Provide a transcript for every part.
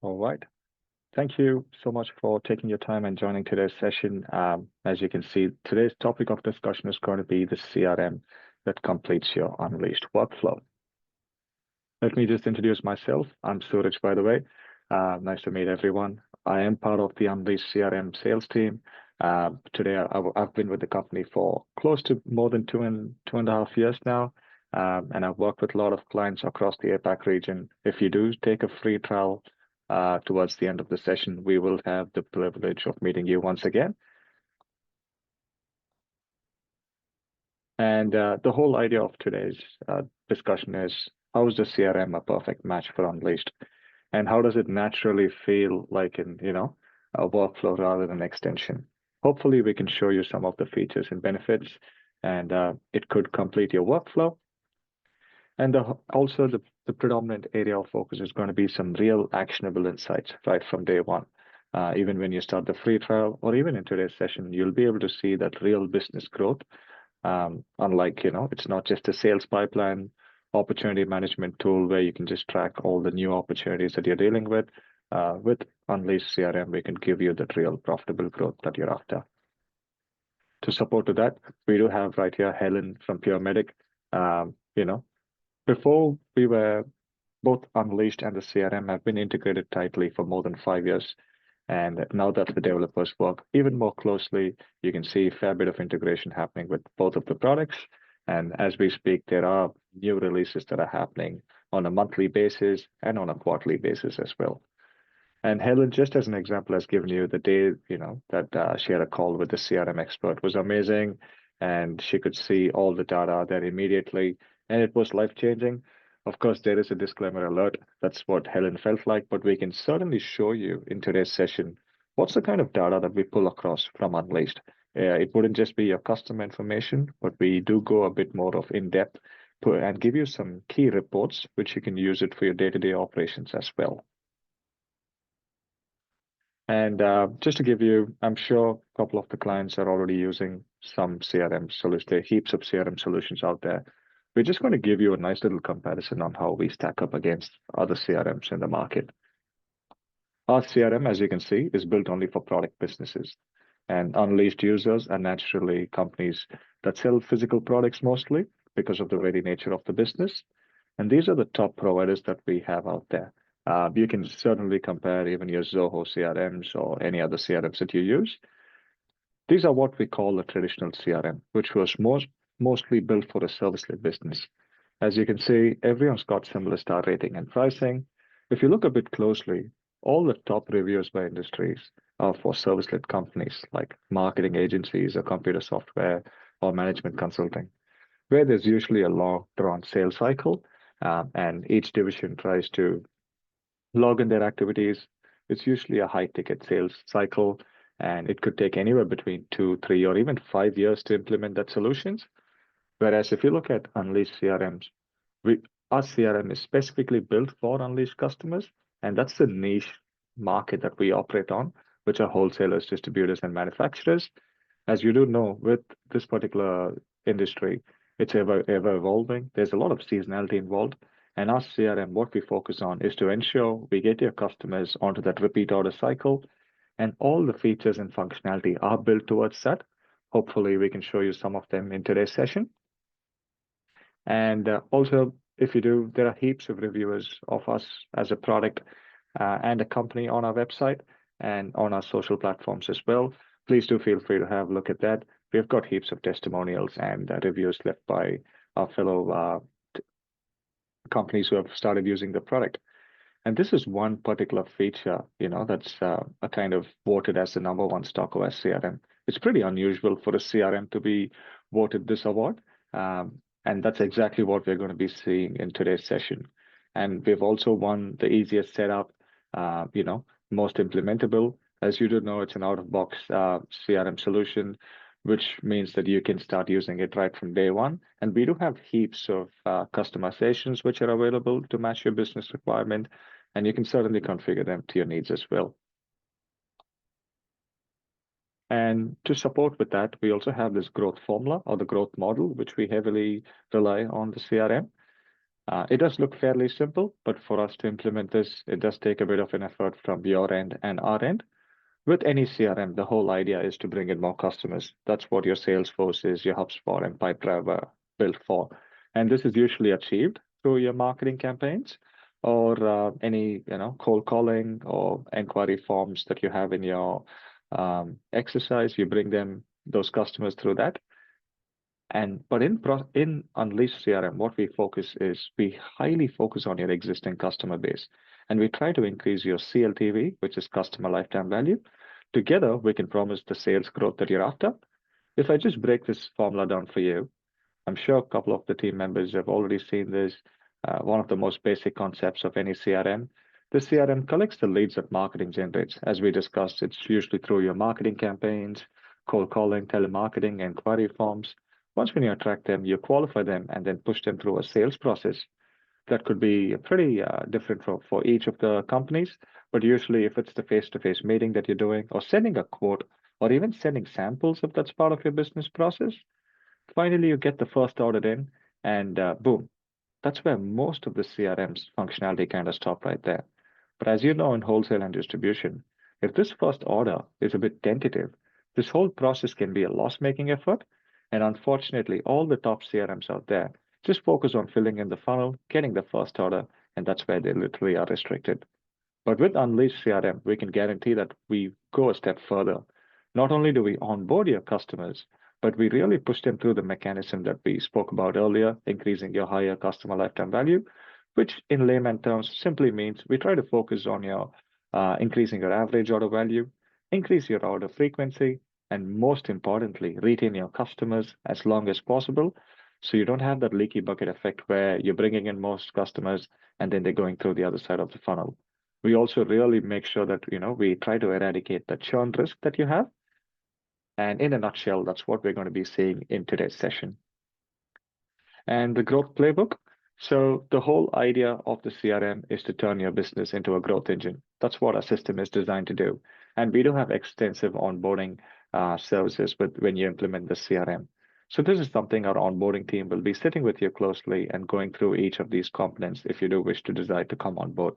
All right. Thank you so much for taking your time and joining today's session. As you can see, today's topic of discussion is going to be the CRM that completes your Unleashed workflow. Let me just introduce myself. I'm Suraj, by the way. Nice to meet everyone. I am part of the Unleashed CRM sales team. Today, I've been with the company for close to more than two and a half years now. And I've worked with a lot of clients across the APAC region. If you do take a free trial towards the end of the session, we will have the privilege of meeting you once again. And the whole idea of today's discussion is, how is the CRM a perfect match for Unleashed? And how does it naturally feel like a workflow rather than extension? Hopefully, we can show you some of the features and benefits, and it could complete your workflow. And also, the predominant area of focus is going to be some real actionable insights right from day one. Even when you start the free trial, or even in today's session, you'll be able to see that real business growth. Unlike, it's not just a sales pipeline opportunity management tool where you can just track all the new opportunities that you're dealing with. With Unleashed CRM, we can give you that real profitable growth that you're after. To support to that, we do have right here Helen from Pure Medic. Before we were both Unleashed and the CRM have been integrated tightly for more than 5 years. And now that the developers work even more closely, you can see a fair bit of integration happening with both of the products. And as we speak, there are new releases that are happening on a monthly basis and on a quarterly basis as well. And Helen, just as an example, has given you the day, that she had a call with the CRM expert was amazing. And she could see all the data there immediately. And it was life-changing. Of course, there is a disclaimer alert. That's what Helen felt like, but we can certainly show you in today's session what's the kind of data that we pull across from Unleashed. It wouldn't just be your customer information, but we do go a bit more of in-depth and give you some key reports, which you can use it for your day-to-day operations as well. And just to give you, I'm sure a couple of the clients are already using some CRM solutions. There are heaps of CRM solutions out there. We're just going to give you a nice little comparison on how we stack up against other CRMs in the market. Our CRM, as you can see, is built only for product businesses. And Unleashed users are naturally companies that sell physical products mostly because of the very nature of the business. And these are the top providers that we have out there. You can certainly compare even your Zoho CRMs or any other CRMs that you use. These are what we call a traditional CRM, which was mostly built for a service-led business. As you can see, everyone's got similar star rating and pricing. If you look a bit closely, all the top reviews by industries are for service-led companies like marketing agencies or computer software or management consulting, where there's usually a long drawn sales cycle, and each division tries to log in their activities. It's usually a high ticket sales cycle, and it could take anywhere between 2, 3, or even 5 years to implement that solutions. Whereas if you look at Unleashed CRMs, our CRM is specifically built for Unleashed customers, and that's the niche market that we operate on, which are wholesalers, distributors, and manufacturers. As you do know, with this particular industry, it's ever evolving. There's a lot of seasonality involved. And our CRM, what we focus on is to ensure we get your customers onto that repeat order cycle, and all the features and functionality are built towards that. Hopefully, we can show you some of them in today's session. And also, if you do, there are heaps of reviewers of us as a product and a company on our website and on our social platforms as well. Please do feel free to have a look at that. We've got heaps of testimonials and reviews left by our fellow companies who have started using the product. And this is one particular feature, that's a kind of voted as the #1 stock OS CRM. It's pretty unusual for a CRM to be voted this award. And that's exactly what we're going to be seeing in today's session. And we've also won the easiest setup, most implementable. As you do know, it's an out-of-box CRM solution, which means that you can start using it right from day one. And we do have heaps of customizations which are available to match your business requirement, and you can certainly configure them to your needs as well. And to support with that, we also have this growth formula or the growth model, which we heavily rely on the CRM. It does look fairly simple, but for us to implement this, it does take a bit of an effort from your end and our end. With any CRM, the whole idea is to bring in more customers. That's what your Salesforce is, your HubSpot and Pipedriver built for. And this is usually achieved through your marketing campaigns or any, cold calling or inquiry forms that you have in your exercise. You bring them, those customers through that. But in Unleashed CRM, what we focus is we highly focus on your existing customer base, and we try to increase your CLTV, which is customer lifetime value. Together, we can promise the sales growth that you're after. If I just break this formula down for you, I'm sure a couple of the team members have already seen this. One of the most basic concepts of any CRM. The CRM collects the leads that marketing generates. As we discussed, it's usually through your marketing campaigns, cold calling, telemarketing, inquiry forms. Once when you attract them, you qualify them and then push them through a sales process. That could be pretty different for each of the companies. But usually, if it's the face-to-face meeting that you're doing, or sending a quote, or even sending samples if that's part of your business process, finally, you get the first order in, and boom, that's where most of the CRM's functionality kind of stop right there. But as you know, in wholesale and distribution, if this first order is a bit tentative, this whole process can be a loss-making effort. And unfortunately, all the top CRMs out there just focus on filling in the funnel, getting the first order, and that's where they literally are restricted. But with Unleashed CRM, we can guarantee that we go a step further. Not only do we onboard your customers, but we really push them through the mechanism that we spoke about earlier, increasing your higher customer lifetime value, which in layman terms simply means we try to focus on your increasing your average order value, increase your order frequency, and most importantly, retain your customers as long as possible. So you don't have that leaky bucket effect where you're bringing in most customers and then they're going through the other side of the funnel. We also really make sure that we try to eradicate the churn risk that you have. And in a nutshell, that's what we're going to be seeing in today's session. And the growth playbook. So the whole idea of the CRM is to turn your business into a growth engine. That's what our system is designed to do. And we do have extensive onboarding services when you implement the CRM. So this is something our onboarding team will be sitting with you closely and going through each of these components if you do wish to decide to come on board.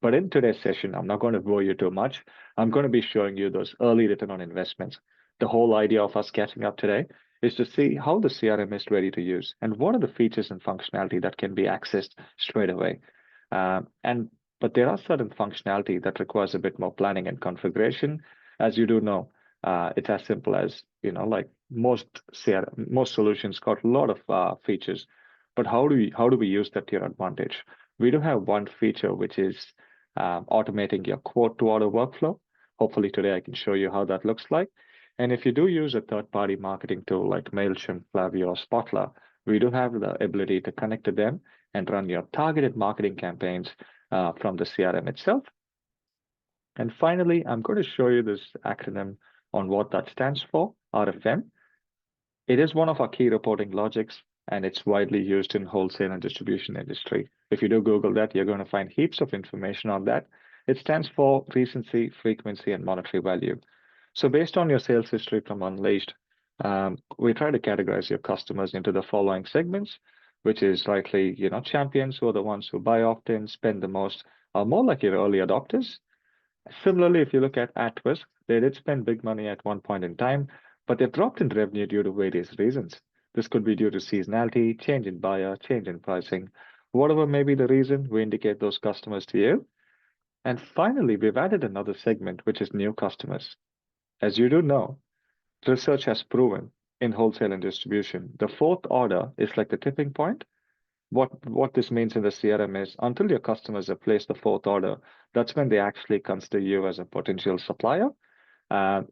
But in today's session, I'm not going to bore you too much. I'm going to be showing you those early return on investments. The whole idea of us catching up today is to see how the CRM is ready to use and what are the features and functionality that can be accessed straight away. And but there are certain functionality that requires a bit more planning and configuration. As you do know, it's as simple as like most CRM, most solutions got a lot of features. But how do we use that to your advantage? We do have one feature which is automating your quote to order workflow. Hopefully today I can show you how that looks like. And if you do use a third-party marketing tool like Mailchimp, Klaviyo, or Spotler, we do have the ability to connect to them and run your targeted marketing campaigns from the CRM itself. And finally, I'm going to show you this acronym on what that stands for, RFM. It is one of our key reporting logics, and it's widely used in wholesale and distribution industry. If you do Google that, you're going to find heaps of information on that. It stands for recency, frequency, and monetary value. So based on your sales history from Unleashed, we try to categorize your customers into the following segments, which is rightly, champions who are the ones who buy often, spend the most, are more like your early adopters. Similarly, if you look at risk, they did spend big money at one point in time, but they've dropped in revenue due to various reasons. This could be due to seasonality, change in buyer, change in pricing. Whatever may be the reason, we indicate those customers to you. And finally, we've added another segment, which is new customers. As you do know, research has proven in wholesale and distribution, the fourth order is like the tipping point. What this means in the CRM is until your customers have placed the fourth order, that's when they actually consider you as a potential supplier.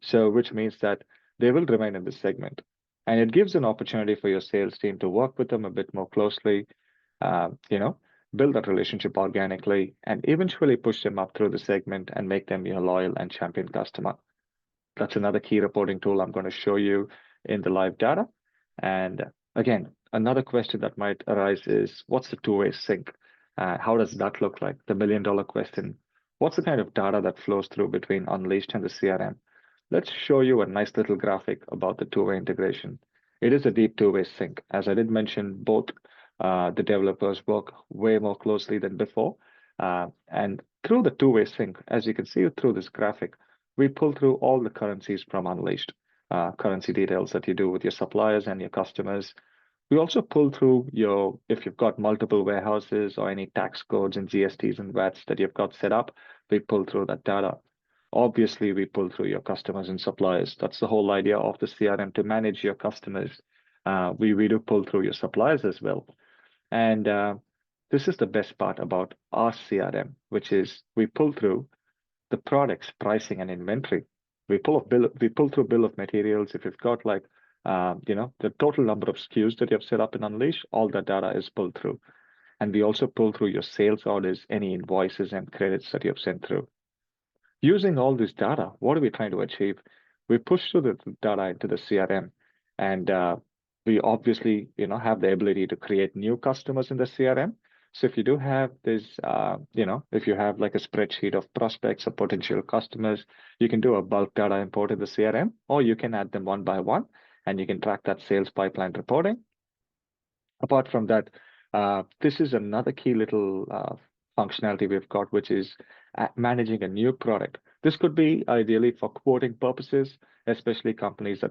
So which means that they will remain in this segment. And it gives an opportunity for your sales team to work with them a bit more closely, uh, you know, build that relationship organically, and eventually push them up through the segment and make them your loyal and champion customer. That's another key reporting tool I'm going to show you in the live data. And again, another question that might arise is, what's the two-way sync? How does that look like? The million-dollar question. What's the kind of data that flows through between Unleashed and the CRM? Let's show you a nice little graphic about the two-way integration. It is a deep two-way sync. As I did mention, both The developers work way more closely than before. And through the two-way sync, as you can see through this graphic, we pull through all the currencies from Unleashed, currency details that you do with your suppliers and your customers. We also pull through if you've got multiple warehouses or any tax codes and GSTs and VATs that you've got set up, we pull through that data. Obviously, we pull through your customers and suppliers. That's the whole idea of the CRM, to manage your customers. We do pull through your suppliers as well. And this is the best part about our CRM, which is we pull through the products, pricing, and inventory. We pull through bill of materials. If you've got like, the total number of SKUs that you have set up in Unleash, all that data is pulled through. And we also pull through your sales orders, any invoices and credits that you have sent through. Using all this data, what are we trying to achieve? We push through the data into the CRM, and we obviously, have the ability to create new customers in the CRM. So if you do have this, if you have like a spreadsheet of prospects or potential customers, you can do a bulk data import in the CRM, or you can add them one by one, and you can track that sales pipeline reporting. Apart from that, this is another key little functionality we've got, which is managing a new product. This could be ideally for quoting purposes, especially companies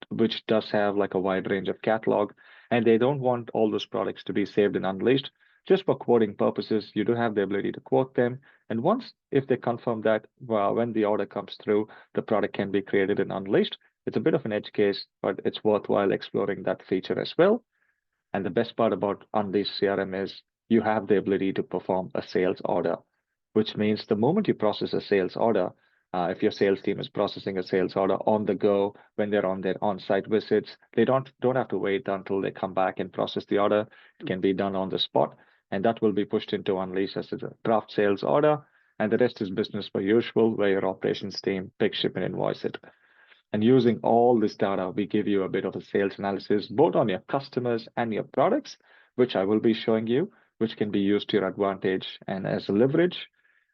which does have like a wide range of catalog, and they don't want all those products to be saved and Unleashed. Just for quoting purposes, you do have the ability to quote them. And if they confirm that, well, when the order comes through, the product can be created and Unleashed. It's a bit of an edge case, but it's worthwhile exploring that feature as well. And the best part about Unleashed CRM is you have the ability to perform a sales order, which means the moment you process a sales order, if your sales team is processing a sales order on the go, when they're on their on-site visits, they don't have to wait until they come back and process the order. It can be done on the spot, and that will be pushed into Unleash as a draft sales order. And the rest is business per usual, where your operations team pick, ship, and invoice it. And using all this data, we give you a bit of a sales analysis, both on your customers and your products, which I will be showing you, which can be used to your advantage and as a leverage.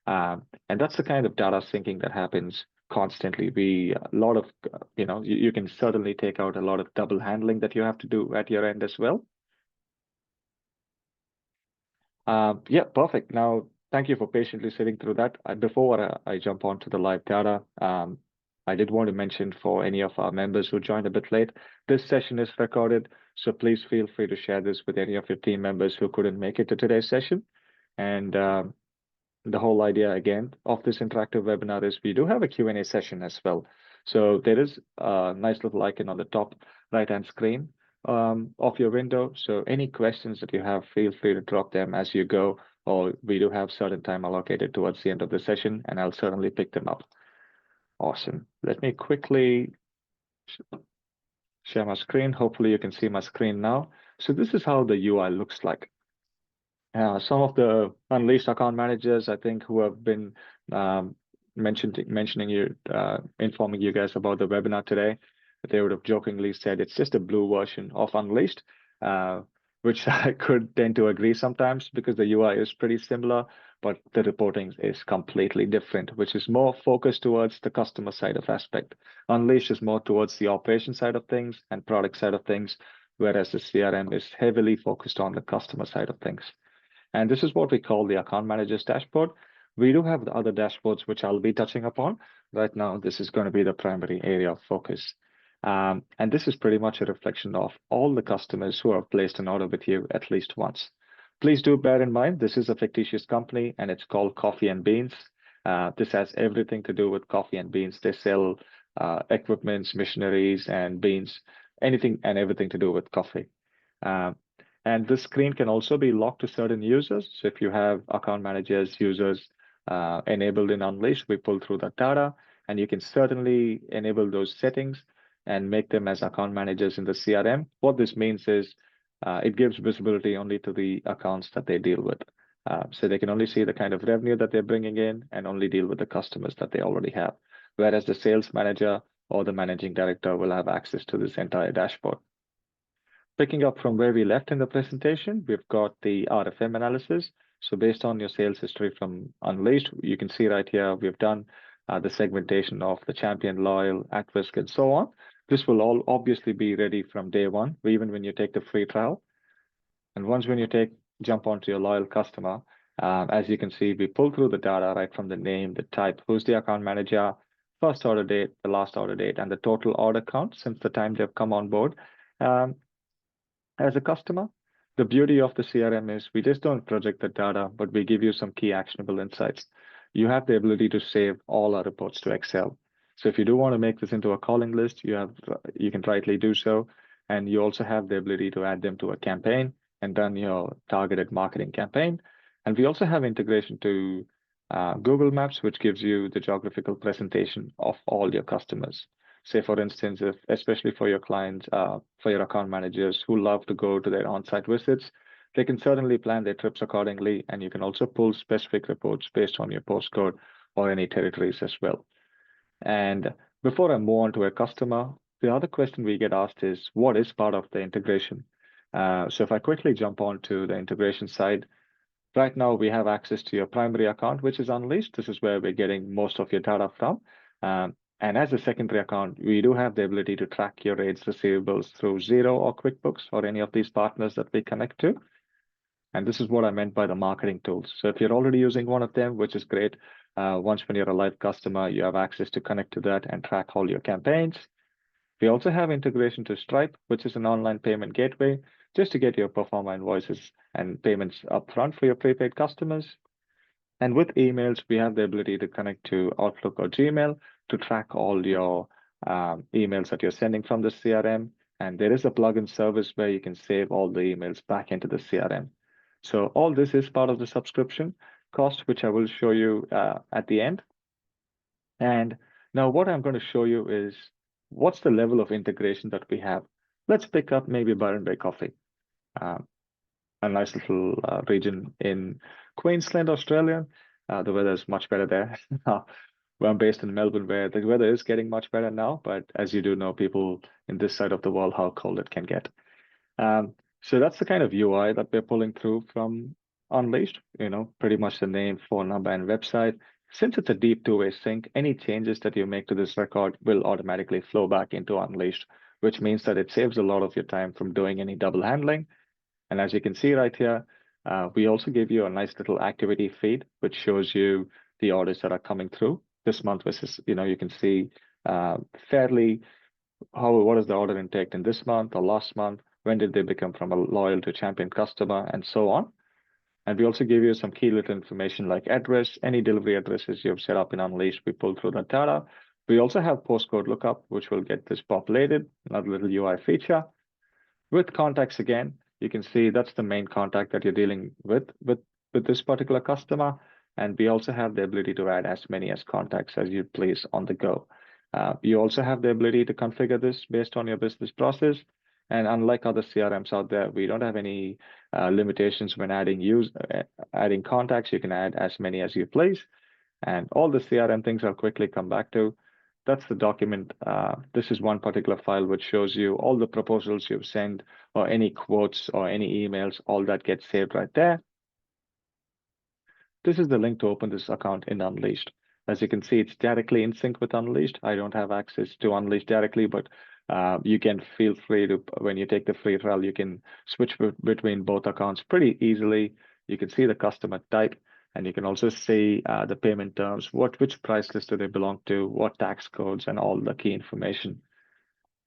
And that's the kind of data syncing that happens constantly. You can certainly take out a lot of double handling that you have to do at your end as well. Yeah, perfect. Now, thank you for patiently sitting through that. Before I jump onto the live data, I did want to mention for any of our members who joined a bit late, this session is recorded, so please feel free to share this with any of your team members who couldn't make it to today's session. And the whole idea, again, of this interactive webinar is we do have a Q&A session as well. So there is a nice little icon on the top right-hand screen of your window. So any questions that you have, feel free to drop them as you go, or we do have certain time allocated towards the end of the session, and I'll certainly pick them up. Awesome. Let me quickly share my screen. Hopefully you can see my screen now. So this is how the UI looks like. Some of the Unleashed account managers, I think, who have been informing you guys about the webinar today, they would have jokingly said it's just a blue version of Unleashed, which I could tend to agree sometimes because the UI is pretty similar, but the reporting is completely different, which is more focused towards the customer side of aspect. Unleashed is more towards the operation side of things and product side of things, whereas the CRM is heavily focused on the customer side of things. And this is what we call the account manager's dashboard. We do have the other dashboards, which I'll be touching upon. Right now, this is going to be the primary area of focus. And this is pretty much a reflection of all the customers who have placed an order with you at least once. Please do bear in mind, this is a fictitious company and it's called Coffee and Beans. This has everything to do with coffee and beans. They sell equipments, machineries, and beans, anything and everything to do with coffee. And this screen can also be locked to certain users. So if you have account managers, users enabled in Unleash, we pull through the data, and you can certainly enable those settings and make them as account managers in the CRM. What this means is it gives visibility only to the accounts that they deal with. So they can only see the kind of revenue that they're bringing in and only deal with the customers that they already have. Whereas the sales manager or the managing director will have access to this entire dashboard. Picking up from where we left in the presentation, we've got the RFM analysis. So based on your sales history from Unleashed, you can see right here, we've done the segmentation of the champion, loyal, at risk, and so on. This will all obviously be ready from day one, even when you take the free trial. And once when you jump onto your loyal customer, as you can see, we pull through the data right from the name, the type, who's the account manager, first order date, the last order date, and the total order count since the time they've come on board. Um, as a customer, the beauty of the CRM is we just don't project the data, but we give you some key actionable insights. You have the ability to save all our reports to Excel. So if you do want to make this into a calling list, you can rightly do so. And you also have the ability to add them to a campaign and run your targeted marketing campaign. And we also have integration to Google Maps, which gives you the geographical presentation of all your customers. Say, for instance, if especially for your clients, for your account managers who love to go to their on-site visits, they can certainly plan their trips accordingly, and you can also pull specific reports based on your postcode or any territories as well. And before I move on to a customer, the other question we get asked is, what is part of the integration? So if I quickly jump on to the integration side, right now we have access to your primary account, which is Unleashed. This is where we're getting most of your data from. And as a secondary account, we do have the ability to track your rates receivables through Xero or QuickBooks or any of these partners that we connect to. And this is what I meant by the marketing tools. So if you're already using one of them, which is great, once when you're a live customer, you have access to connect to that and track all your campaigns. We also have integration to Stripe, which is an online payment gateway, just to get your performer invoices and payments upfront for your prepaid customers. And with emails, we have the ability to connect to Outlook or Gmail to track all your emails that you're sending from the CRM. And there is a plugin service where you can save all the emails back into the CRM. So all this is part of the subscription cost, which I will show you at the end. And now what I'm going to show you is what's the level of integration that we have. Let's pick up maybe Byron Bay Coffee, a nice little region in Queensland, Australia. The weather is much better there. Well, I'm based in Melbourne, where the weather is getting much better now, but as you do know, people in this side of the world, how cold it can get. So that's the kind of UI that we're pulling through from Unleashed, pretty much the name, phone number, and website. Since it's a deep two-way sync, any changes that you make to this record will automatically flow back into Unleashed, which means that it saves a lot of your time from doing any double handling. And as you can see right here, we also give you a nice little activity feed, which shows you the orders that are coming through this month versus, you can see fairly what is the order intake in this month or last month, when did they become from a loyal to champion customer, and so on. And we also give you some key little information like address, any delivery addresses you've set up in Unleashed, we pull through that data. We also have postcode lookup, which will get this populated, another little UI feature. With contacts again, you can see that's the main contact that you're dealing with this particular customer. And we also have the ability to add as many as contacts as you please on the go. You also have the ability to configure this based on your business process. And unlike other CRMs out there, we don't have any limitations when adding contacts. You can add as many as you please. And all the CRM things I'll quickly come back to. That's the document. This is one particular file which shows you all the proposals you've sent or any quotes or any emails, all that gets saved right there. This is the link to open this account in Unleashed. As you can see, it's directly in sync with Unleashed. I don't have access to Unleashed directly, but you can feel free to, when you take the free trial, you can switch between both accounts pretty easily. You can see the customer type, and you can also see the payment terms, which price list do they belong to, what tax codes, and all the key information.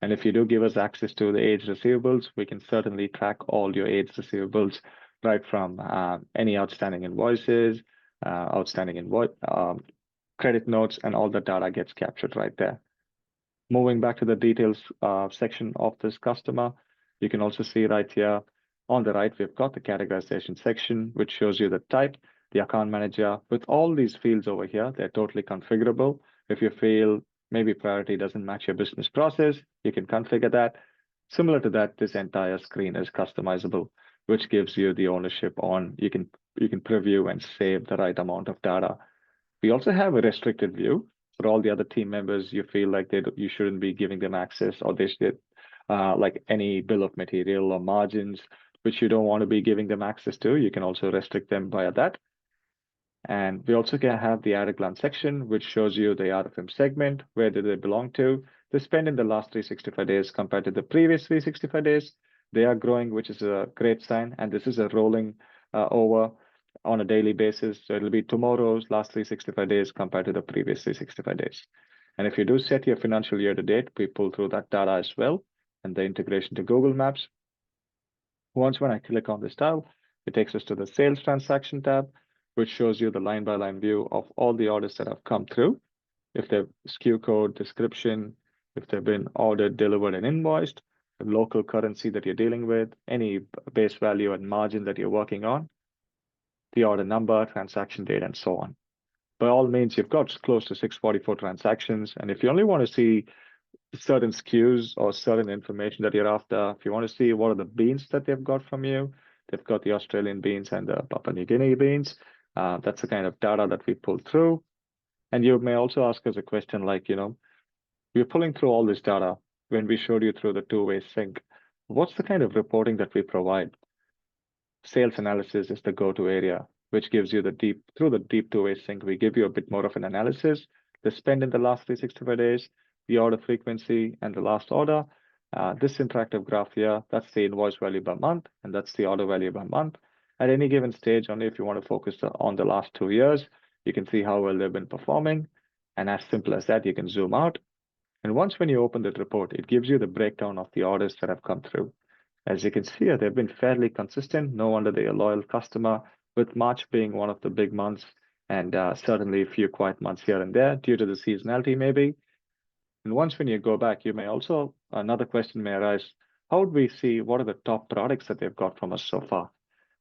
And if you do give us access to the aged receivables, we can certainly track all your aged receivables, right from any outstanding invoices, credit notes, and all the data gets captured right there. Moving back to the details section of this customer, you can also see right here on the right, we've got the categorization section, which shows you the type, the account manager. With all these fields over here, they're totally configurable. If you feel maybe priority doesn't match your business process, you can configure that. Similar to that, this entire screen is customizable, which gives you the ownership on, you can preview and save the right amount of data. We also have a restricted view for all the other team members. You feel like you shouldn't be giving them access, or they should, like any bill of material or margins, which you don't want to be giving them access to. You can also restrict them via that. And we also can have the at-a-glance section, which shows you the RFM segment, where do they belong to, the spend in the last 365 days compared to the previous 365 days, They are growing, which is a great sign. And this is a rolling over on a daily basis. So it'll be tomorrow's last 365 days compared to the previous 365 days. And if you do set your financial year to date, we pull through that data as well and the integration to Google Maps. Once when I click on this tab, it takes us to the sales transaction tab, which shows you the line by line view of all the orders that have come through. If they've SKU code, description, if they've been ordered, delivered, and invoiced, the local currency that you're dealing with, any base value and margin that you're working on, the order number, transaction date, and so on. By all means, you've got close to 644 transactions. And if you only want to see certain SKUs or certain information that you're after, if you want to see what are the beans that they've got from you, they've got the Australian beans and the Papua New Guinea beans. That's the kind of data that we pull through. And you may also ask us a question like, we're pulling through all this data when we showed you through the two-way sync. What's the kind of reporting that we provide? Sales analysis is the go-to area, which gives you through the deep two-way sync, we give you a bit more of an analysis, the spend in the last 365 days, the order frequency, and the last order. This interactive graph here, that's the invoice value by month, and that's the order value by month. At any given stage, only if you want to focus on the last 2 years, you can see how well they've been performing. And as simple as that, you can zoom out. And once when you open that report, it gives you the breakdown of the orders that have come through. As you can see here, they've been fairly consistent. No wonder they're a loyal customer, with March being one of the big months and certainly a few quiet months here and there due to the seasonality maybe. And once when you go back, you may also, another question may arise, how would we see what are the top products that they've got from us so far?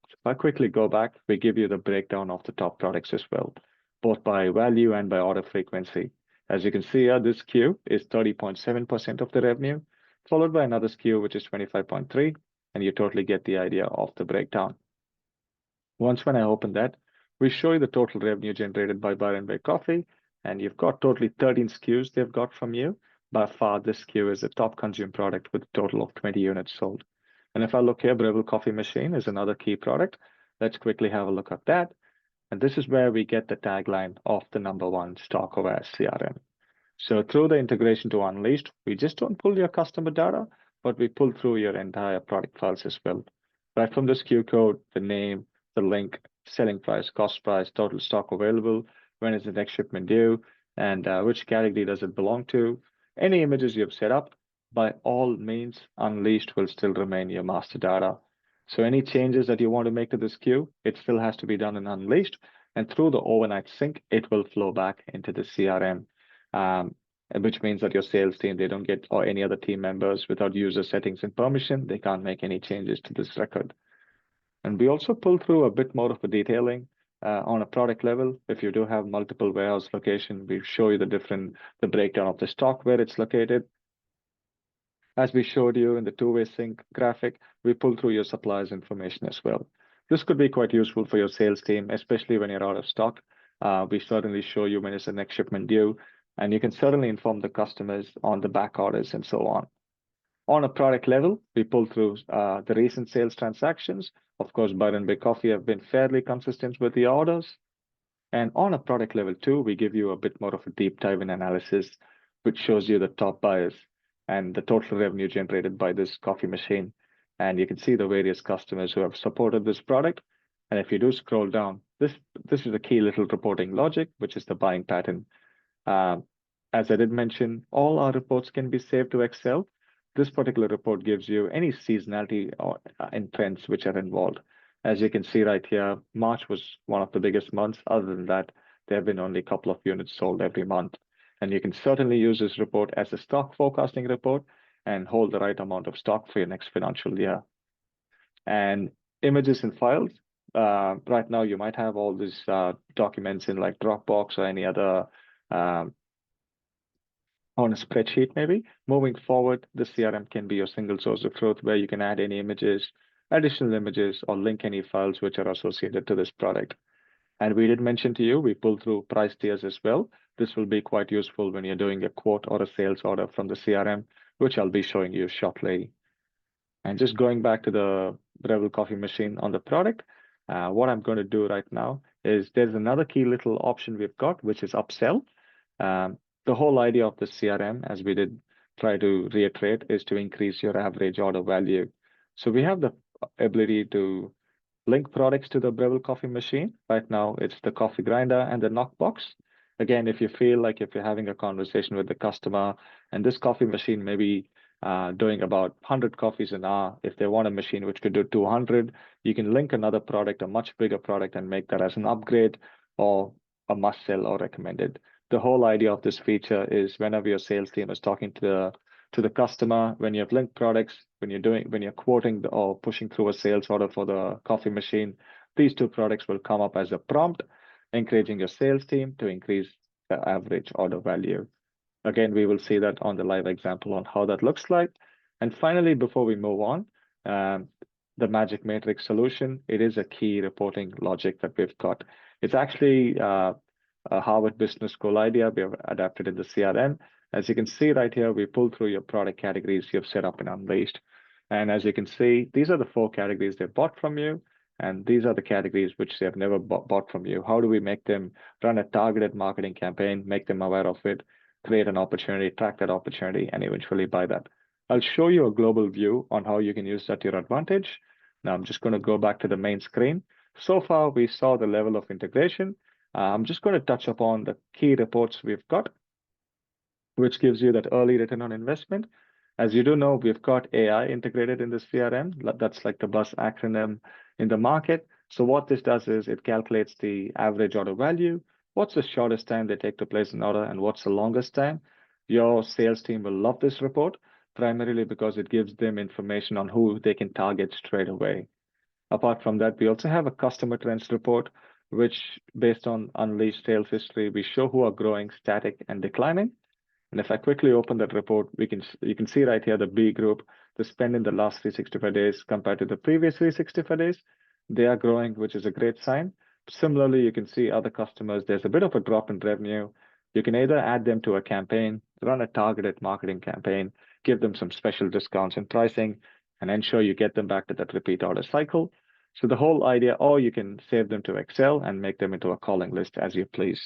So if I quickly go back, we give you the breakdown of the top products as well, both by value and by order frequency. As you can see here, this SKU is 30.7% of the revenue, followed by another SKU, which is 25.3, and you totally get the idea of the breakdown. Once when I open that, we show you the total revenue generated by Byron Bay Coffee, and you've got totally 13 SKUs they've got from you. By far, this SKU is the top consumed product with a total of 20 units sold. And if I look here, Breville Coffee Machine is another key product. Let's quickly have a look at that. And this is where we get the tagline of the #1 stock aware CRM. So through the integration to Unleashed, we just don't pull your customer data, but we pull through your entire product files as well. Right from the SKU code, the name, the link, selling price, cost price, total stock available, when is the next shipment due, and which category does it belong to. Any images you have set up, by all means, Unleashed will still remain your master data. So any changes that you want to make to this SKU, it still has to be done in Unleashed, and through the overnight sync, it will flow back into the CRM, which means that your sales team, they don't get, or any other team members without user settings and permission, they can't make any changes to this record. And we also pull through a bit more of a detailing on a product level. If you do have multiple warehouse location, we show you the breakdown of the stock where it's located. As we showed you in the two-way sync graphic, we pull through your suppliers information as well. This could be quite useful for your sales team, especially when you're out of stock. We certainly show you when is the next shipment due, and you can certainly inform the customers on the back orders and so on. On a product level, we pull through the recent sales transactions. Of course, Byron Bay Coffee have been fairly consistent with the orders. And on a product level too, we give you a bit more of a deep dive in analysis, which shows you the top buyers and the total revenue generated by this coffee machine. And you can see the various customers who have supported this product. And if you do scroll down, this is a key little reporting logic, which is the buying pattern. As I did mention, all our reports can be saved to Excel. This particular report gives you any seasonality or in trends which are involved. As you can see right here, March was one of the biggest months. Other than that, there have been only a couple of units sold every month. And you can certainly use this report as a stock forecasting report and hold the right amount of stock for your next financial year. And images and files. Right now, you might have all these documents in like Dropbox or any other on a spreadsheet maybe. Moving forward, the CRM can be your single source of truth where you can add any images, additional images, or link any files which are associated to this product. And we did mention to you, we pull through price tiers as well. This will be quite useful when you're doing a quote or a sales order from the CRM, which I'll be showing you shortly. And just going back to the Breville coffee machine on the product, what I'm going to do right now is there's another key little option we've got, which is upsell. The whole idea of the CRM, as we did try to reiterate, is to increase your average order value. So we have the ability to link products to the Breville coffee machine. Right now, it's the coffee grinder and the knock box. Again, if you feel like if you're having a conversation with the customer and this coffee machine may be doing about 100 coffees an hour, if they want a machine which could do 200, you can link another product, a much bigger product, and make that as an upgrade or a must sell or recommended. The whole idea of this feature is whenever your sales team is talking to the customer, when you have linked products, when you're quoting or pushing through a sales order for the coffee machine, these two products will come up as a prompt, encouraging your sales team to increase the average order value. Again, we will see that on the live example on how that looks like. And finally, before we move on, um, the Magic Matrix solution, it is a key reporting logic that we've got. It's actually a Harvard Business School idea we have adapted in the CRM. As you can see right here, we pull through your product categories you've set up in Unleashed. And as you can see, these are the 4 categories they bought from you. And these are the categories which they have never bought from you. How do we make them run a targeted marketing campaign, make them aware of it, create an opportunity, track that opportunity, and eventually buy that? I'll show you a global view on how you can use that to your advantage. Now I'm just going to go back to the main screen. So far, we saw the level of integration. I'm just going to touch upon the key reports we've got, which gives you that early return on investment. As you do know, we've got AI integrated in the CRM. That's like the buzz acronym in the market. So what this does is it calculates the average order value, what's the shortest time they take to place an order, and what's the longest time. Your sales team will love this report, primarily because it gives them information on who they can target straight away. Apart from that, we also have a customer trends report, which based on Unleashed sales history, we show who are growing, static, and declining. And if I quickly open that report, you can see right here the B group, the spend in the last 365 days compared to the previous 365 days. They are growing, which is a great sign. Similarly, you can see other customers, there's a bit of a drop in revenue. You can either add them to a campaign, run a targeted marketing campaign, give them some special discounts and pricing, and ensure you get them back to that repeat order cycle. So the whole idea, or you can save them to Excel and make them into a calling list as you please.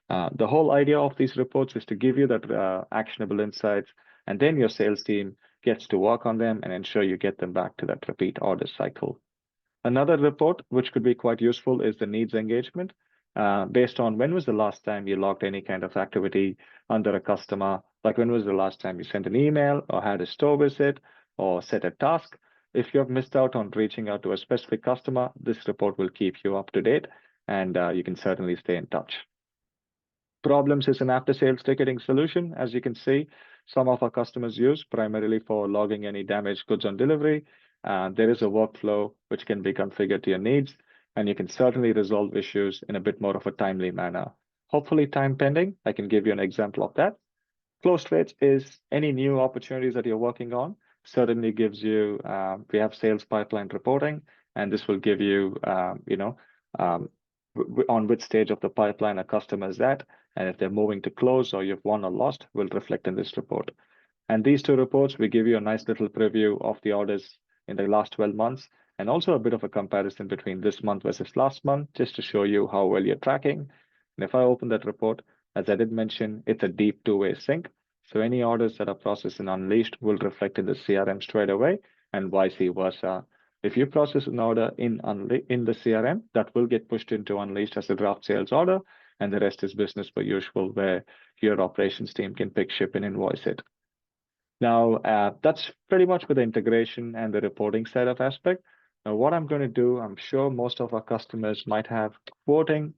The whole idea of these reports is to give you that actionable insights, and then your sales team gets to work on them and ensure you get them back to that repeat order cycle. Another report, which could be quite useful, is the needs engagement. Based on when was the last time you logged any kind of activity under a customer, like when was the last time you sent an email or had a store visit or set a task. If you have missed out on reaching out to a specific customer, this report will keep you up to date, and you can certainly stay in touch. Problems is an after-sales ticketing solution. As you can see, some of our customers use primarily for logging any damaged goods on delivery. There is a workflow which can be configured to your needs, and you can certainly resolve issues in a bit more of a timely manner. Hopefully time pending. I can give you an example of that. Close rates is any new opportunities that you're working on. Certainly gives you, we have sales pipeline reporting, and this will give you, on which stage of the pipeline a customer is at, and if they're moving to close or you've won or lost, will reflect in this report. And these 2 reports, we give you a nice little preview of the orders in the last 12 months, and also a bit of a comparison between this month versus last month, just to show you how well you're tracking. And if I open that report, as I did mention, it's a deep 2-way sync. So any orders that are processed in Unleashed will reflect in the CRM straight away, and vice versa. If you process an order in the CRM, that will get pushed into Unleashed as a draft sales order, and the rest is business per usual, where your operations team can pick, ship, and invoice it. Now, that's pretty much with the integration and the reporting side of aspect. Now, what I'm going to do, I'm sure most of our customers might have quoting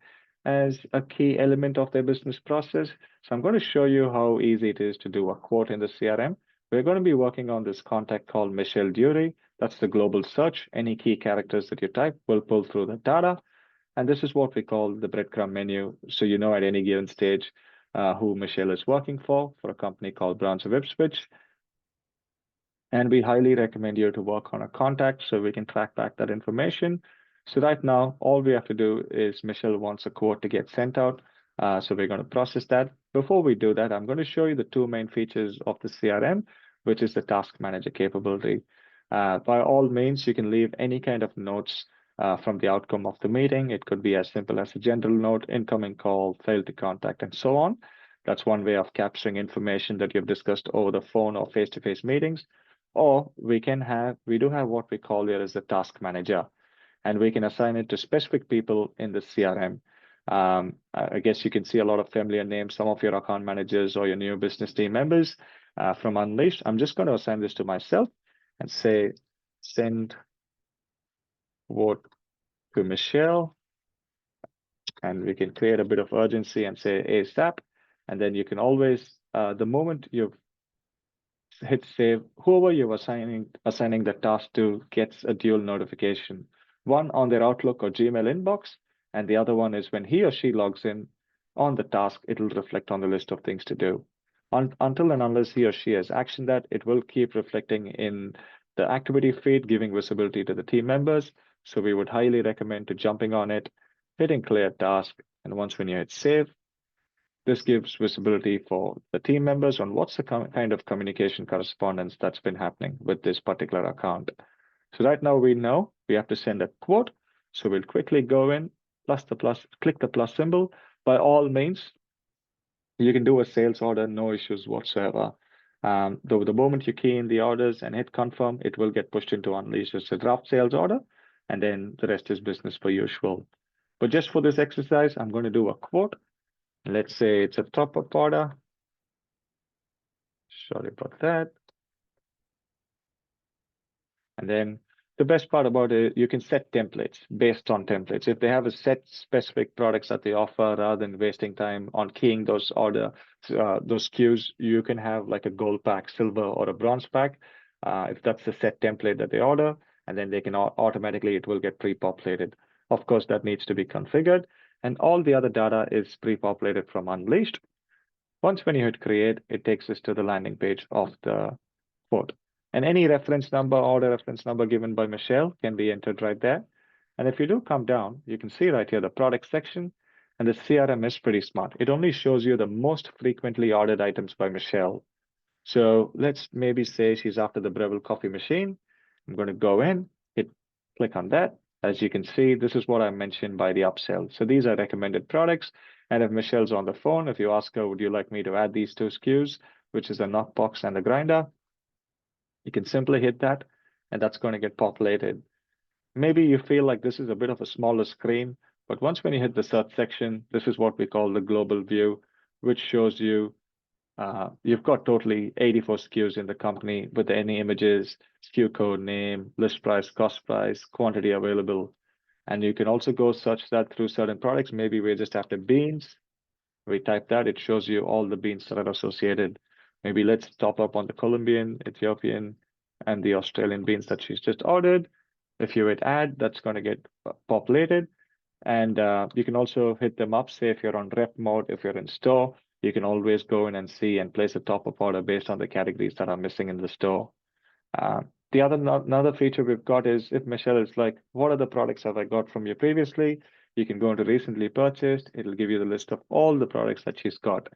as a key element of their business process. So I'm going to show you how easy it is to do a quote in the CRM. We're going to be working on this contact called Michelle Dury. That's the global search. Any key characters that you type will pull through the data. And this is what we call the breadcrumb menu. So you know at any given stage who Michelle is working for a company called Browns of Ipswich. And we highly recommend you to work on a contact so we can track back that information. So right now, all we have to do is Michelle wants a quote to get sent out. So we're going to process that. Before we do that, I'm going to show you the 2 main features of the CRM, which is the task manager capability. By all means, you can leave any kind of notes from the outcome of the meeting. It could be as simple as a general note, incoming call, failed to contact, and so on. That's one way of capturing information that you've discussed over the phone or face-to-face meetings. Or we do have what we call here as the task manager, and we can assign it to specific people in the CRM. I guess you can see a lot of familiar names, some of your account managers or your new business team members from Unleashed. I'm just going to assign this to myself and say, send quote to Michelle, and we can create a bit of urgency and say ASAP. And then you can always, the moment you've hit save, whoever you're assigning the task to gets a dual notification, one on their Outlook or Gmail inbox, and the other one is when he or she logs in on the task, it'll reflect on the list of things to do. Until and unless he or she has actioned that, it will keep reflecting in the activity feed, giving visibility to the team members. So we would highly recommend to jumping on it, hitting clear task, and once when you hit save, this gives visibility for the team members on what's the kind of communication correspondence that's been happening with this particular account. So right now we know we have to send a quote. So we'll quickly go in, click the plus symbol. By all means, you can do a sales order, no issues whatsoever. The moment you key in the orders and hit confirm, it will get pushed into Unleashed as a draft sales order, and then the rest is business per usual. But just for this exercise, I'm going to do a quote. Let's say it's a top-up order. Sorry about that. And then the best part about it, you can set templates based on templates. If they have a set specific products that they offer, rather than wasting time on keying those SKUs, you can have like a gold pack, silver, or a bronze pack. If that's the set template that they order, and then they can automatically, it will get pre-populated. Of course, that needs to be configured, and all the other data is pre-populated from Unleashed. Once when you hit create, it takes us to the landing page of the quote. And any reference number, order reference number given by Michelle can be entered right there. And if you do come down, you can see right here the product section, and the CRM is pretty smart. It only shows you the most frequently ordered items by Michelle. So let's maybe say she's after the Breville coffee machine. I'm going to go in, click on that. As you can see, this is what I mentioned by the upsell. So these are recommended products. And if Michelle's on the phone, if you ask her, would you like me to add these two SKUs, which is a knockbox and a grinder, you can simply hit that, and that's going to get populated. Maybe you feel like this is a bit of a smaller screen, but once when you hit the search section, this is what we call the global view, which shows you you've got totally 84 SKUs in the company with any images, SKU code, name, list price, cost price, quantity available. And you can also go search that through certain products. Maybe we're just after beans. We type that, it shows you all the beans that are associated. Maybe let's top up on the Colombian, Ethiopian, and the Australian beans that she's just ordered. If you hit add, that's going to get populated. And you can also hit them up. Say if you're on rep mode, if you're in store, you can always go in and see and place a top-up order based on the categories that are missing in the store. The another feature we've got is if Michelle is like, what other products have I got from you previously? You can go into recently purchased. It'll give you the list of all the products that she's got.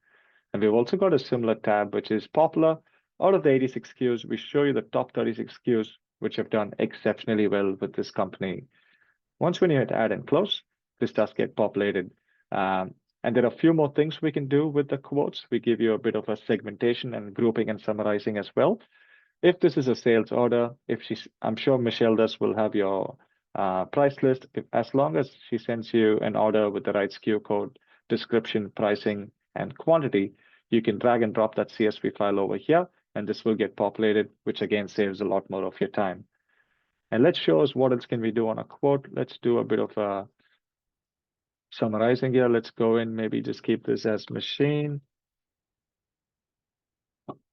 And we've also got a similar tab, which is popular. Out of the 86 SKUs, we show you the top 36 SKUs, which have done exceptionally well with this company. Once when you hit add and close, this does get populated. And there are a few more things we can do with the quotes. We give you a bit of a segmentation and grouping and summarizing as well. If this is a sales order, I'm sure Michelle will have your price list. As long as she sends you an order with the right SKU code, description, pricing, and quantity, you can drag and drop that CSV file over here, and this will get populated, which again saves a lot more of your time. And let's show us what else can we do on a quote. Let's do a bit of a summarizing here. Let's go in, maybe just keep this as machine.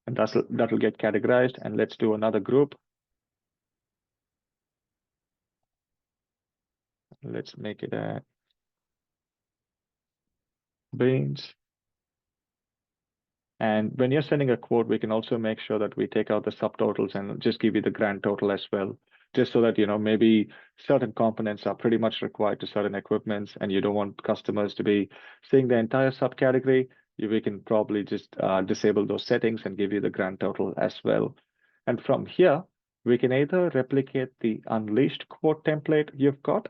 And that'll get categorized. And let's do another group. Let's make it a beans. And when you're sending a quote, we can also make sure that we take out the subtotals and just give you the grand total as well, just so that, maybe certain components are pretty much required to certain equipments and you don't want customers to be seeing the entire subcategory. We can probably just disable those settings and give you the grand total as well. And from here, we can either replicate the Unleashed quote template you've got,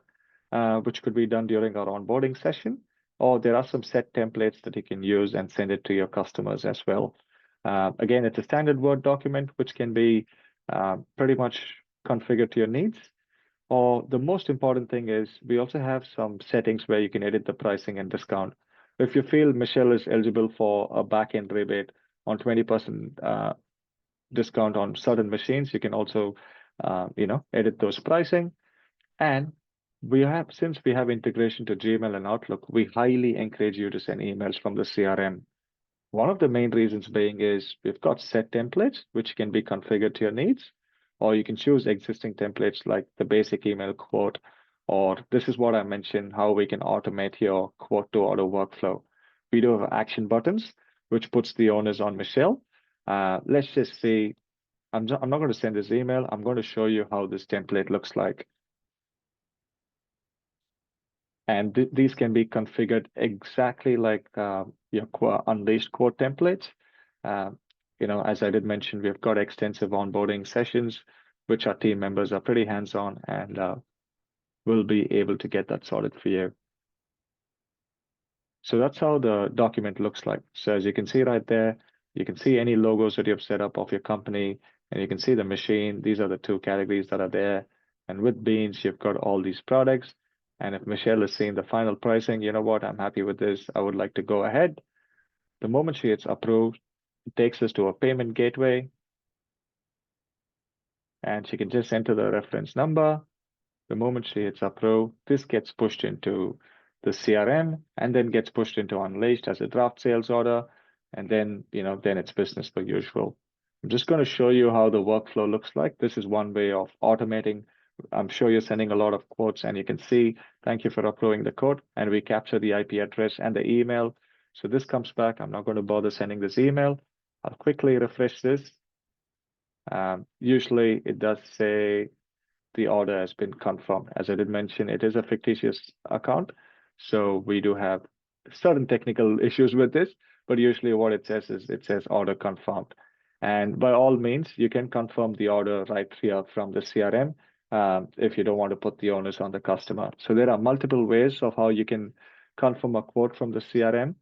which could be done during our onboarding session, or there are some set templates that you can use and send it to your customers as well. Again, it's a standard Word document, which can be pretty much configured to your needs. Or the most important thing is we also have some settings where you can edit the pricing and discount. If you feel Michelle is eligible for a back-end rebate on 20% discount on certain machines, you can also, edit those pricing. And since we have integration to Gmail and Outlook, we highly encourage you to send emails from the CRM. One of the main reasons being is we've got set templates which can be configured to your needs, or you can choose existing templates like the basic email quote, or this is what I mentioned, how we can automate your quote to order workflow. We do have action buttons, which puts the onus on Michelle. Let's just say I'm not going to send this email. I'm going to show you how this template looks like. And these can be configured exactly like your Unleashed quote templates. Uh, as I did mention, we've got extensive onboarding sessions, which our team members are pretty hands-on and will be able to get that sorted for you. So that's how the document looks like. So as you can see right there, you can see any logos that you've set up of your company, and you can see the machine. These are the two categories that are there. And with Beans, you've got all these products. And if Michelle is seeing the final pricing, you know what, I'm happy with this. I would like to go ahead. The moment she hits approved, it takes us to a payment gateway. And she can just enter the reference number. The moment she hits approve, this gets pushed into the CRM and then gets pushed into Unleashed as a draft sales order. And then, then it's business per usual. I'm just going to show you how the workflow looks like. This is one way of automating. I'm sure you're sending a lot of quotes and you can see, thank you for approving the quote. And we capture the IP address and the email. So this comes back. I'm not going to bother sending this email. I'll quickly refresh this. Usually it does say the order has been confirmed. As I did mention, it is a fictitious account. So we do have certain technical issues with this, but usually what it says is it says order confirmed. And by all means, you can confirm the order right here from the CRM if you don't want to put the onus on the customer. So there are multiple ways of how you can confirm a quote from the CRM.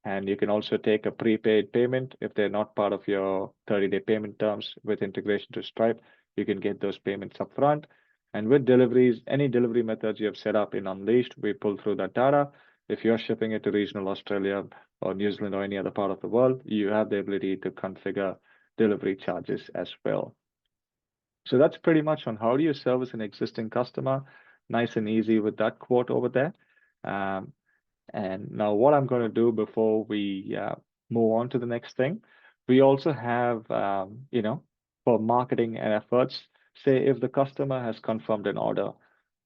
And you can also take a prepaid payment if they're not part of your 30-day payment terms with integration to Stripe. You can get those payments up front. And with deliveries, any delivery methods you have set up in Unleashed, we pull through that data. If you're shipping it to regional Australia or New Zealand or any other part of the world, you have the ability to configure delivery charges as well. So that's pretty much on how do you service an existing customer, nice and easy with that quote over there. And now what I'm going to do before we move on to the next thing, we also have, for marketing and efforts, say if the customer has confirmed an order,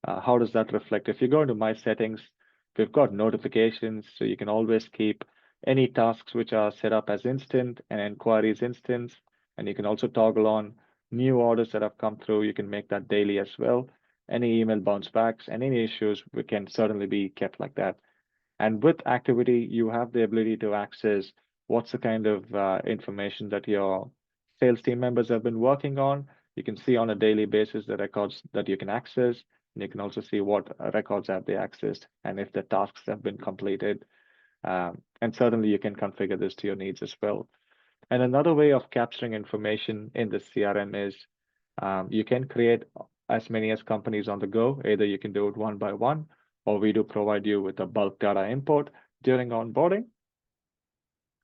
how does that reflect? If you go into my settings, we've got notifications, so you can always keep any tasks which are set up as instant and inquiries instance. And you can also toggle on new orders that have come through. You can make that daily as well. Any email bounce backs and any issues we can certainly be kept like that. And with activity, you have the ability to access what's the kind of information that your sales team members have been working on. You can see on a daily basis the records that you can access. And you can also see what records have they accessed and if the tasks have been completed. And certainly you can configure this to your needs as well. And another way of capturing information in the CRM is you can create as many as companies on the go. Either you can do it one by one, or we do provide you with a bulk data import during onboarding.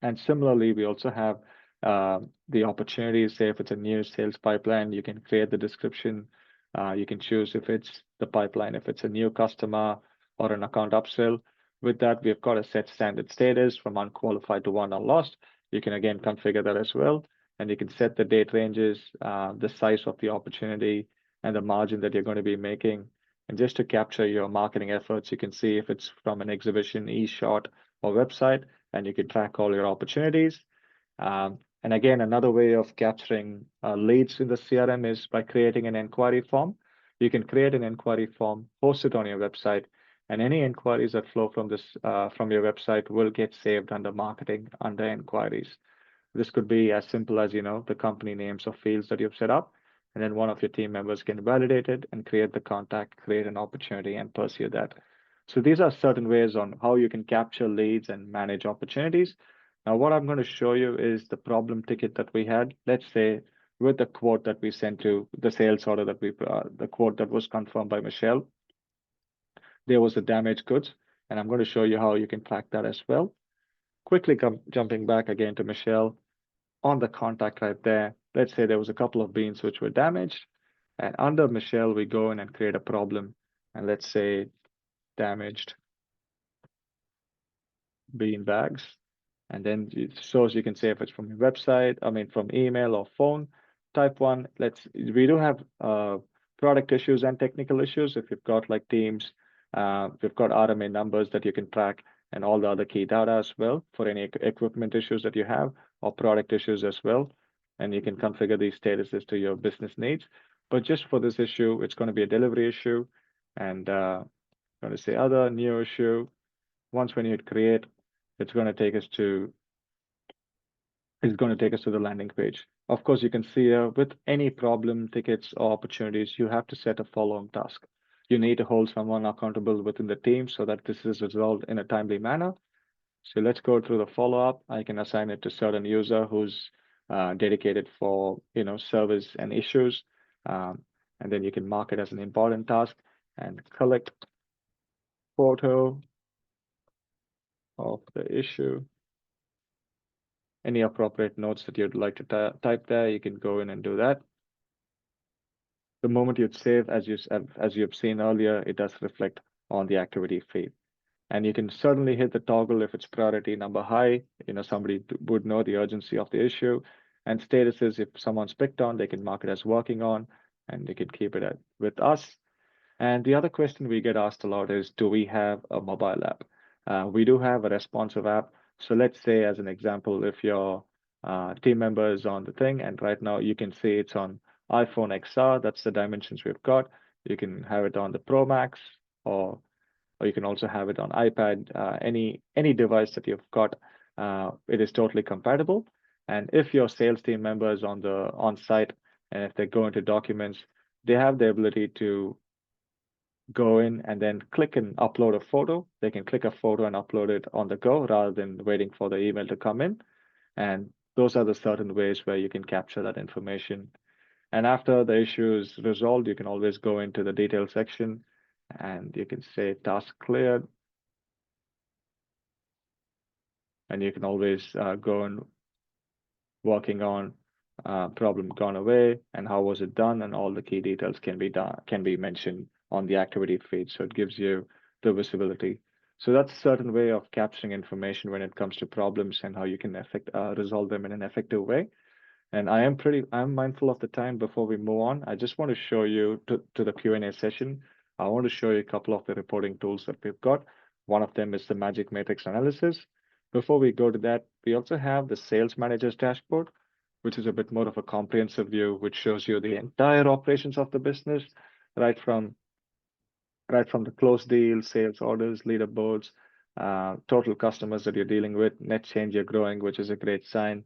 And similarly, we also have the opportunity, say if it's a new sales pipeline, you can create the description. You can choose if it's the pipeline, if it's a new customer or an account upsell. With that, we've got a set standard status from unqualified to won or lost. You can again configure that as well. And you can set the date ranges, the size of the opportunity, and the margin that you're going to be making. And just to capture your marketing efforts, you can see if it's from an exhibition, e-shot, or website, and you can track all your opportunities. And again, another way of capturing leads in the CRM is by creating an inquiry form. You can create an inquiry form, post it on your website, and any inquiries that flow from this from your website will get saved under marketing under inquiries. This could be as simple as, the company names of fields that you've set up, and then one of your team members can validate it and create the contact, create an opportunity, and pursue that. So these are certain ways on how you can capture leads and manage opportunities. Now, what I'm going to show you is the problem ticket that we had. Let's say with the quote that we sent to the sales order that the quote that was confirmed by Michelle. There was a damaged goods, and I'm going to show you how you can track that as well. Quickly jumping back again to Michelle on the contact right there. Let's say there was a couple of beans which were damaged, and under Michelle, we go in and create a problem. And let's say damaged bean bags. And then it shows you can say if it's from your website, I mean, from email or phone. Type one, we do have product issues and technical issues. If you've got like Teams, we've got RMA numbers that you can track and all the other key data as well for any equipment issues that you have or product issues as well. And you can configure these statuses to your business needs. But just for this issue, it's going to be a delivery issue. And I'm going to say other new issue. Once when you hit create, it's going to take us to the landing page. Of course, you can see here with any problem, tickets, or opportunities, you have to set a follow-on task. You need to hold someone accountable within the team so that this is resolved in a timely manner. So let's go through the follow-up. I can assign it to certain user who's dedicated for service and issues. And then you can mark it as an important task and collect photo of the issue. Any appropriate notes that you'd like to type there, you can go in and do that. The moment you'd save, as you've seen earlier, it does reflect on the activity feed. And you can certainly hit the toggle if it's priority number high. Somebody would know the urgency of the issue. And statuses, if someone's picked on, they can mark it as working on, and they can keep it with us. And the other question we get asked a lot is, do we have a mobile app? We do have a responsive app. So let's say, as an example, if your team member is on the thing, and right now you can see it's on iPhone XR, that's the dimensions we've got. You can have it on the Pro Max, or you can also have it on iPad, any device that you've got. It is totally compatible. And if your sales team member is on site, and if they go into documents, they have the ability to go in and then click and upload a photo. They can click a photo and upload it on the go rather than waiting for the email to come in. And those are the certain ways where you can capture that information. And after the issue is resolved, you can always go into the detail section and you can say task cleared. And you can always go and working on problem gone away and how was it done, and all the key details can be mentioned on the activity feed. So it gives you the visibility. So that's a certain way of capturing information when it comes to problems and how you can resolve them in an effective way. And I'm mindful of the time before we move on. I just want to show you to the Q&A session. I want to show you a couple of the reporting tools that we've got. One of them is the Magic Matrix analysis. Before we go to that, we also have the Sales Manager's dashboard, which is a bit more of a comprehensive view, which shows you the entire operations of the business, right from the closed deal, sales orders, leaderboards, total customers that you're dealing with, net change you're growing, which is a great sign,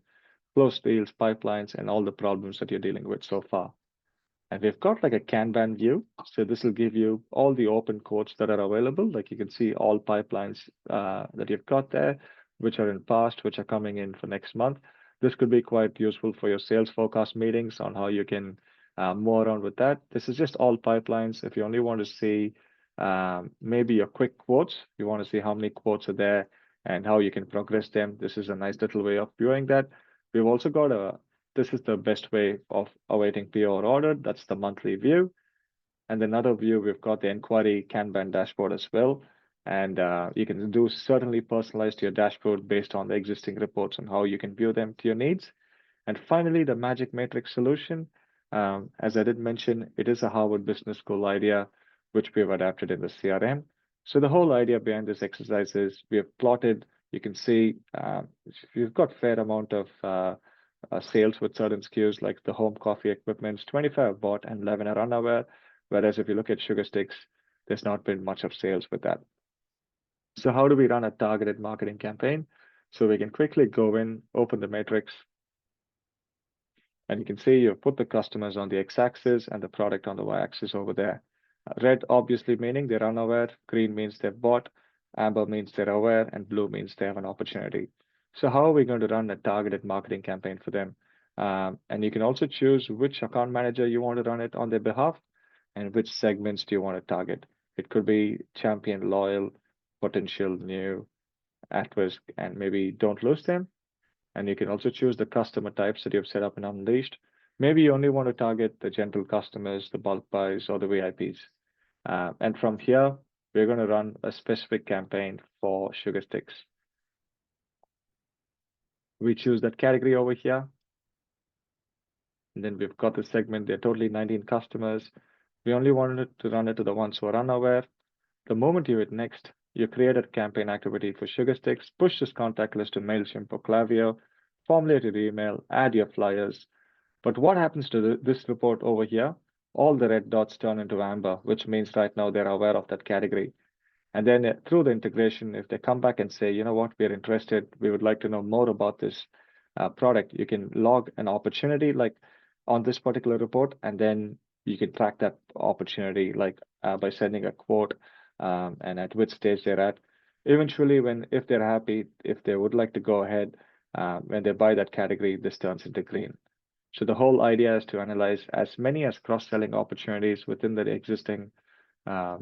closed deals, pipelines, and all the problems that you're dealing with so far. And we've got like a Kanban view. So this will give you all the open codes that are available. Like you can see all pipelines that you've got there, which are in past, which are coming in for next month. This could be quite useful for your sales forecast meetings on how you can move around with that. This is just all pipelines. If you only want to see maybe your quick quotes, you want to see how many quotes are there and how you can progress them. This is a nice little way of viewing that. We've also got this is the best way of awaiting PO or order. That's the monthly view. And another view, we've got the inquiry Kanban dashboard as well. And you can certainly personalize your dashboard based on the existing reports and how you can view them to your needs. And finally, the Magic Matrix solution. As I did mention, it is a Harvard Business School idea, which we have adapted in the CRM. So the whole idea behind this exercise is we have plotted, you can see we've got fair amount of sales with certain SKUs like the home coffee equipments, 25 bought and 11 are unaware. Whereas if you look at sugar sticks, there's not been much of sales with that. So how do we run a targeted marketing campaign? So we can quickly go in, open the matrix, and you can see you've put the customers on the x-axis and the product on the y-axis over there. Red obviously meaning they're unaware, green means they've bought, amber means they're aware, and blue means they have an opportunity. So how are we going to run a targeted marketing campaign for them? And you can also choose which account manager you want to run it on their behalf and which segments do you want to target. It could be champion, loyal, potential, new, at risk, and maybe don't lose them. And you can also choose the customer types that you've set up in Unleashed. Maybe you only want to target the general customers, the bulk buys, or the VIPs. And from here, we're going to run a specific campaign for sugar sticks. We choose that category over here. And then we've got the segment. They're totally 19 customers. We only wanted to run it to the ones who are unaware. The moment you hit next, you create a campaign activity for sugar sticks, push this contact list to MailChimp or Klaviyo, formulate your email, add your flyers. But what happens to this report over here? All the red dots turn into amber, which means right now they're aware of that category. And then through the integration, if they come back and say, you know what, we're interested, we would like to know more about this product, you can log an opportunity like on this particular report, and then you can track that opportunity like by sending a quote and at which stage they're at. Eventually, if they're happy, if they would like to go ahead, when they buy that category, this turns into green. So the whole idea is to analyze as many as cross-selling opportunities within the uh,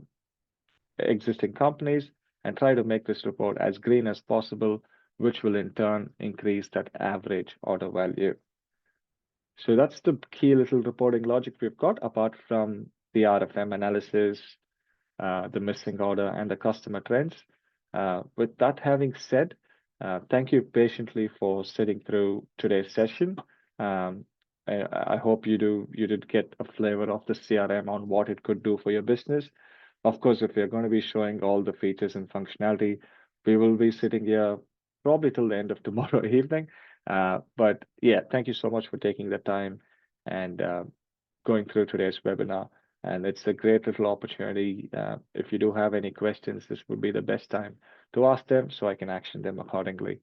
existing companies and try to make this report as green as possible, which will in turn increase that average order value. So that's the key little reporting logic we've got, apart from the RFM analysis, the missing order, and the customer trends. With that having said, thank you patiently for sitting through today's session. I hope you did get a flavor of the CRM on what it could do for your business. Of course, if we're going to be showing all the features and functionality, we will be sitting here probably till the end of tomorrow evening. But yeah, thank you so much for taking the time and going through today's webinar. And it's a great little opportunity. If you do have any questions, this would be the best time to ask them so I can action them accordingly.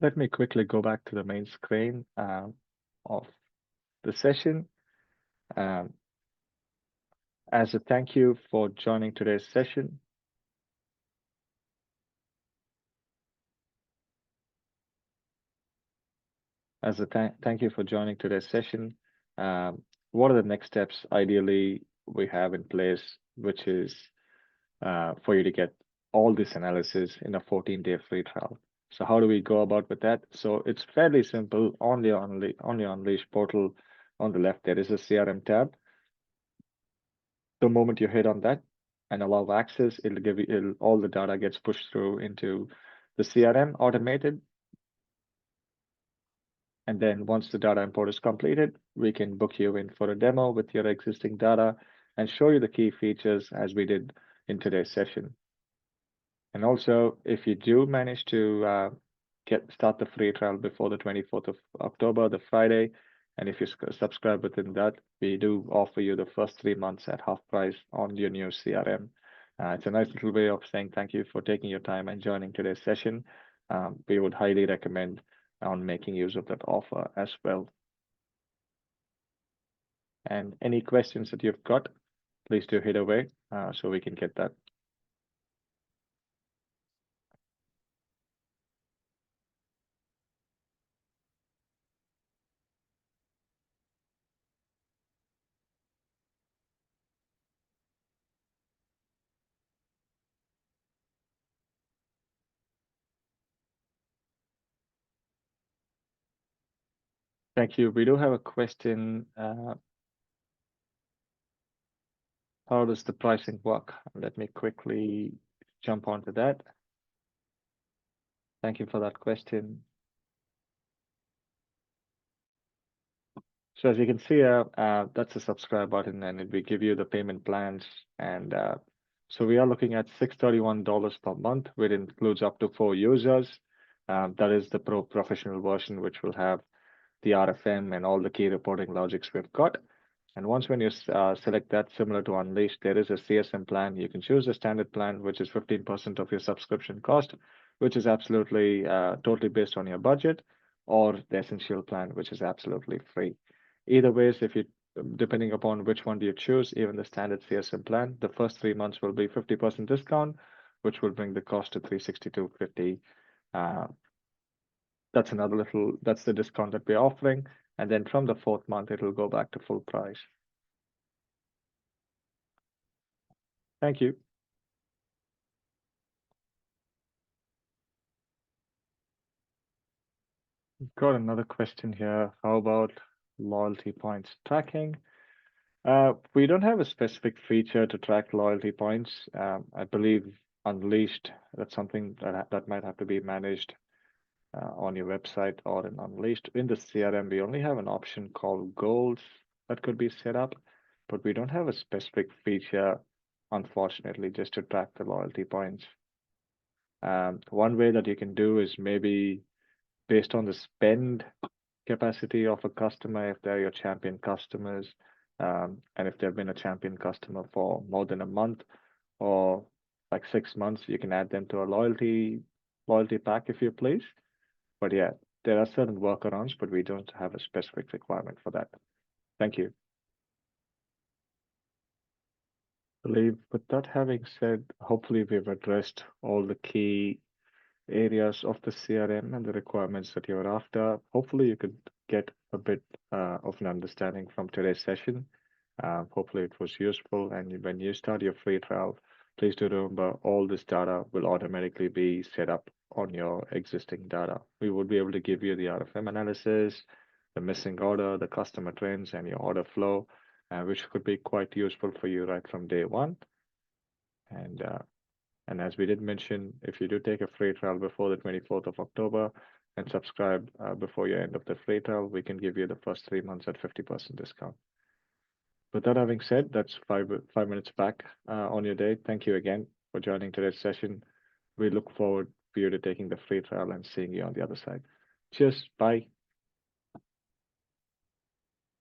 Let me quickly go back to the main screen of the session. Um, as a thank you for joining today's session, thank you for joining today's session. What are the next steps ideally we have in place, which is for you to get all this analysis in a 14-day free trial. So how do we go about with that? So it's fairly simple. On the Unleash portal, on the left, there is a CRM tab. The moment you hit on that and allow access, it'll give you all the data gets pushed through into the CRM automated. And then once the data import is completed, we can book you in for a demo with your existing data and show you the key features as we did in today's session. And also, if you do manage to start the free trial before the 24th of October, the Friday, and if you subscribe within that, we do offer you the first 3 months at half price on your new CRM. It's a nice little way of saying thank you for taking your time and joining today's session. We would highly recommend on making use of that offer as well. And any questions that you've got, please do hit away so we can get that. Thank you. We do have a question. How does the pricing work? Let me quickly jump onto that. Thank you for that question. So as you can see, that's the subscribe button, and it will give you the payment plans. And so we are looking at $631 per month, which includes up to 4 users. That is the professional version, which will have the RFM and all the key reporting logics we've got. And once when you select that, similar to Unleashed, there is a CSM plan. You can choose the standard plan, which is 15% of your subscription cost, which is absolutely totally based on your budget, or the essential plan, which is absolutely free. Either ways, if you depending upon which one do you choose, even the standard CSM plan, the first 3 months will be 50% discount, which will bring the cost to 362.50. Uh, that's the discount that we're offering. And then from the fourth month, it will go back to full price. Thank you. Got another question here. How about loyalty points tracking? We don't have a specific feature to track loyalty points. I believe Unleashed, that's something that might have to be managed on your website or in Unleashed. In the CRM, we only have an option called goals that could be set up, but we don't have a specific feature, unfortunately, just to track the loyalty points. One way that you can do is maybe based on the spend capacity of a customer, if they're your champion customers, and if they've been a champion customer for more than a month or like 6 months, you can add them to a loyalty pack if you please. But yeah, there are certain workarounds, but we don't have a specific requirement for that. Thank you. I believe with that having said, hopefully we've addressed all the key areas of the CRM and the requirements that you're after. Hopefully, you could get a bit of an understanding from today's session. Hopefully, it was useful. And when you start your free trial, please do remember all this data will automatically be set up on your existing data. We would be able to give you the RFM analysis, the missing order, the customer trends, and your order flow, which could be quite useful for you right from day one. And as we did mention, if you do take a free trial before the 24th of October and subscribe before your end of the free trial, we can give you the first 3 months at 50% discount. With that having said, that's 5 minutes back on your day. Thank you again for joining today's session. We look forward for you to taking the free trial and seeing you on the other side. Cheers. Bye.